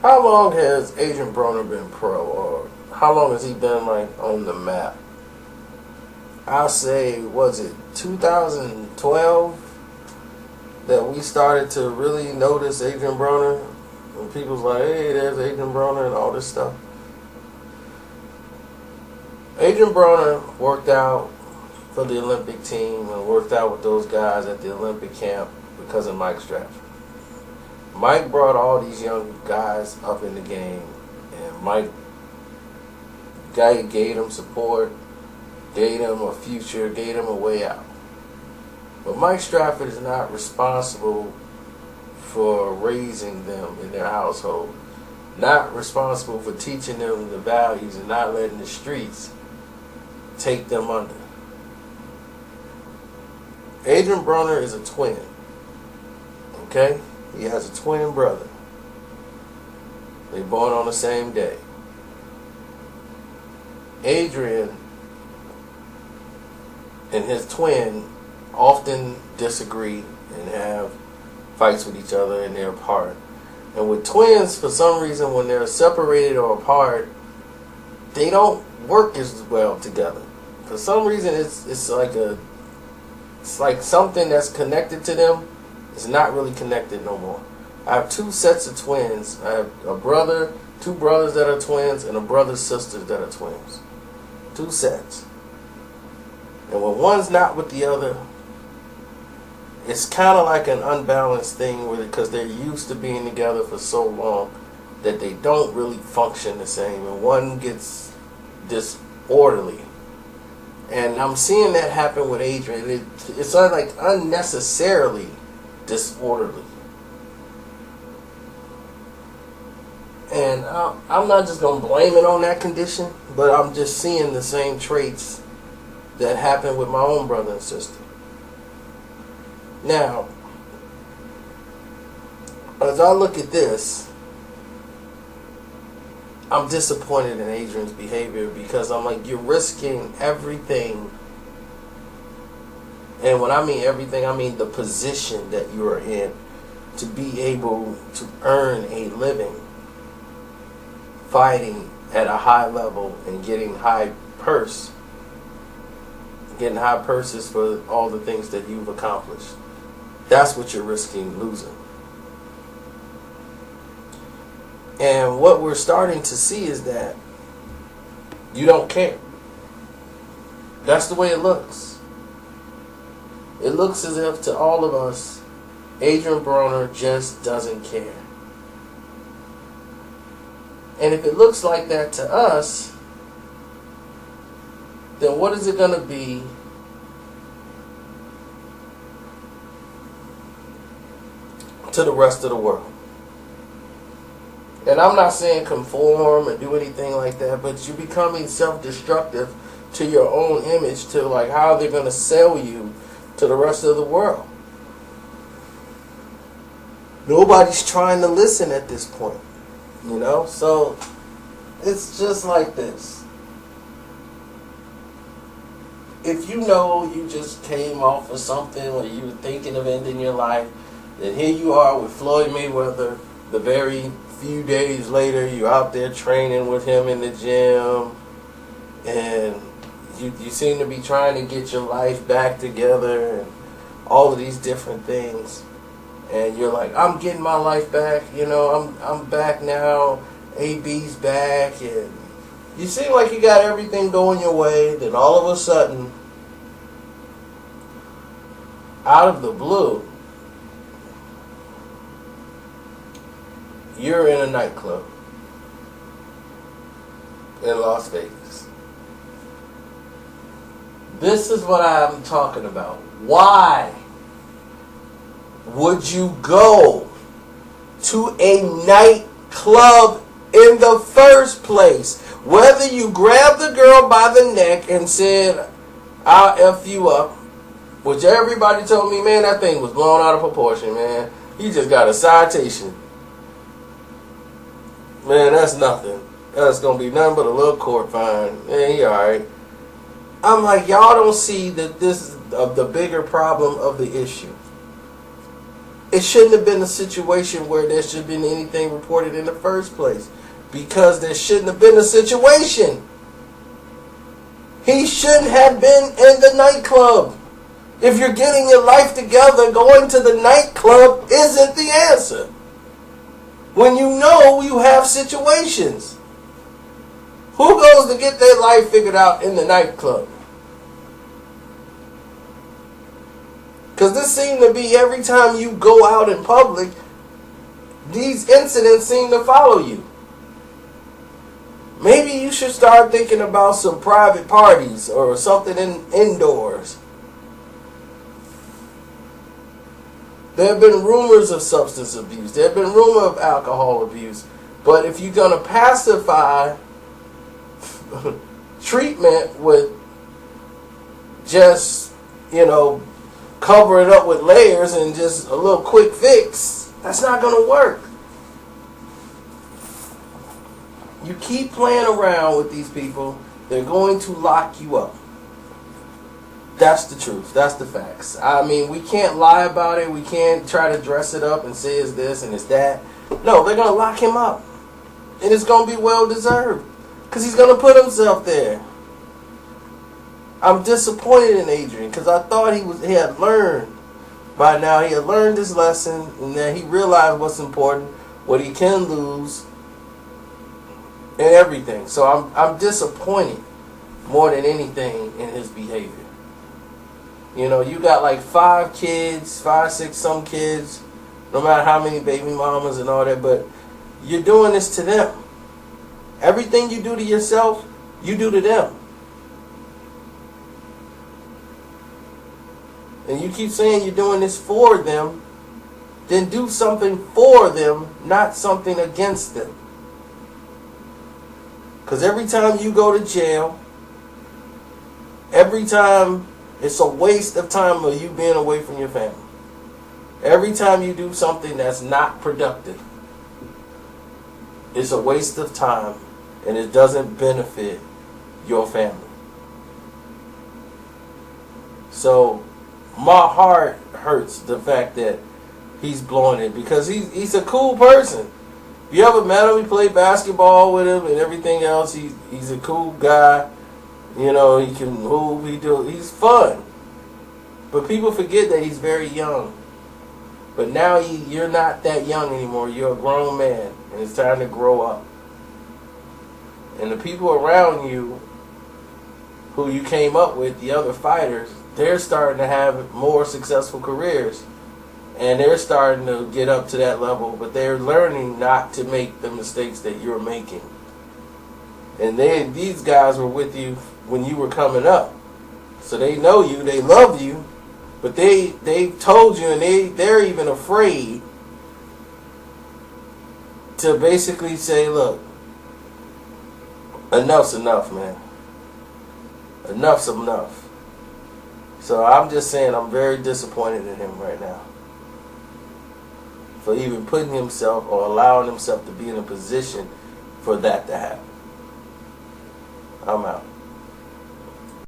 How long has Adrien Broner been pro, or how long has he been like on the map? I'll say, was it 2012 that we started to really notice Adrien Broner? When people's like, hey, there's Adrien Broner and all this stuff. Adrien Broner worked out for the Olympic team and worked out with those guys at the Olympic camp because of Mike Stratford. Mike brought all these young guys up in the game, and Mike gave them support, gave them a future, gave them a way out. But Mike Stratford is not responsible for raising them in their household, not responsible for teaching them the values and not letting the streets take them under. Adrien Broner is a twin, okay? He has a twin brother. They born on the same day. Adrien and his twin often disagree and have fights with each other, and they're apart. And with twins, for some reason, when they're separated or apart, they don't work as well together. For some reason, it's like something that's connected to them is not really connected no more. I have two sets of twins. I have a brother, two brothers that are twins, and a brother's sisters that are twins. Two sets. And when one's not with the other, it's kind of like an unbalanced thing with it, because they're used to being together for so long that they don't really function the same, and one gets disorderly. And I'm seeing that happen with Adrien. It's like unnecessarily disorderly. And I'm not just going to blame it on that condition, but I'm just seeing the same traits that happen with my own brother and sister. Now, as I look at this, I'm disappointed in Adrien's behavior, because I'm like, you're risking everything. And when I mean everything, I mean the position that you are in to be able to earn a living fighting at a high level and getting high purses for all the things that you've accomplished. That's what you're risking losing. And what we're starting to see is that you don't care. That's the way it looks. It looks as if to all of us, Adrien Broner just doesn't care. And if it looks like that to us, then what is it going to be to the rest of the world? And I'm not saying conform and do anything like that, but you're becoming self-destructive to your own image, to like how they're going to sell you to the rest of the world. Nobody's trying to listen at this point, you know? So it's just like this. If you know you just came off of something, or you were thinking of ending your life, then here you are with Floyd Mayweather. The very few days later, you're out there training with him in the gym, and you seem to be trying to get your life back together and all of these different things. And you're like, I'm getting my life back, you know, I'm back now, AB's back, and you seem like you got everything going your way. Then all of a sudden, out of the blue, you're in a nightclub in Las Vegas. This is what I'm talking about. Why would you go to a nightclub in the first place? Whether you grabbed the girl by the neck and said, I'll F you up, which everybody told me, man, that thing was blown out of proportion, man. You just got a citation. Man, that's nothing. That's going to be nothing but a little court fine. Man, he alright. I'm like, y'all don't see that this is the bigger problem of the issue. it shouldn't have been a situation where there should have been anything reported in the first place. Because there shouldn't have been a situation. He shouldn't have been in the nightclub. If you're getting your life together, going to the nightclub isn't the answer. When you know you have situations. Who goes to get their life figured out in the nightclub? Because this seems to be every time you go out in public, these incidents seem to follow you. Maybe you should start thinking about some private parties or something indoors. There have been rumors of substance abuse. There have been rumors of alcohol abuse. But if you're going to pacify treatment with just, cover it up with layers and just a little quick fix, that's not going to work. You keep playing around with these people, they're going to lock you up. That's the truth. That's the facts. I mean, we can't lie about it. We can't try to dress it up and say it's this and it's that. No, they're going to lock him up. And it's going to be well deserved. Because he's going to put himself there. I'm disappointed in Adrien because I thought he had learned by now. He had learned his lesson and that he realized what's important, what he can lose, and everything. So I'm disappointed more than anything in his behavior. You got like 5 kids, 5, 6 some kids, no matter how many baby mamas and all that, but you're doing this to them. Everything you do to yourself, you do to them. And you keep saying you're doing this for them, then do something for them, not something against them. Because every time you go to jail, every time it's a waste of time of you being away from your family. Every time you do something that's not productive, it's a waste of time and it doesn't benefit your family. So my heart hurts the fact that he's blowing it because he's a cool person. If you ever met him, he played basketball with him and everything else. He's a cool guy. He can move. He's fun. But people forget that he's very young. But now you're not that young anymore. You're a grown man. And it's time to grow up. And the people around you who you came up with, the other fighters, they're starting to have more successful careers. And they're starting to get up to that level. But they're learning not to make the mistakes that you're making. And these guys were with you when you were coming up. So they know you, they love you, but they told you and they're even afraid to basically say, look, enough's enough, man. Enough's enough. So I'm just saying I'm very disappointed in him right now. For even putting himself or allowing himself to be in a position for that to happen. I'm out.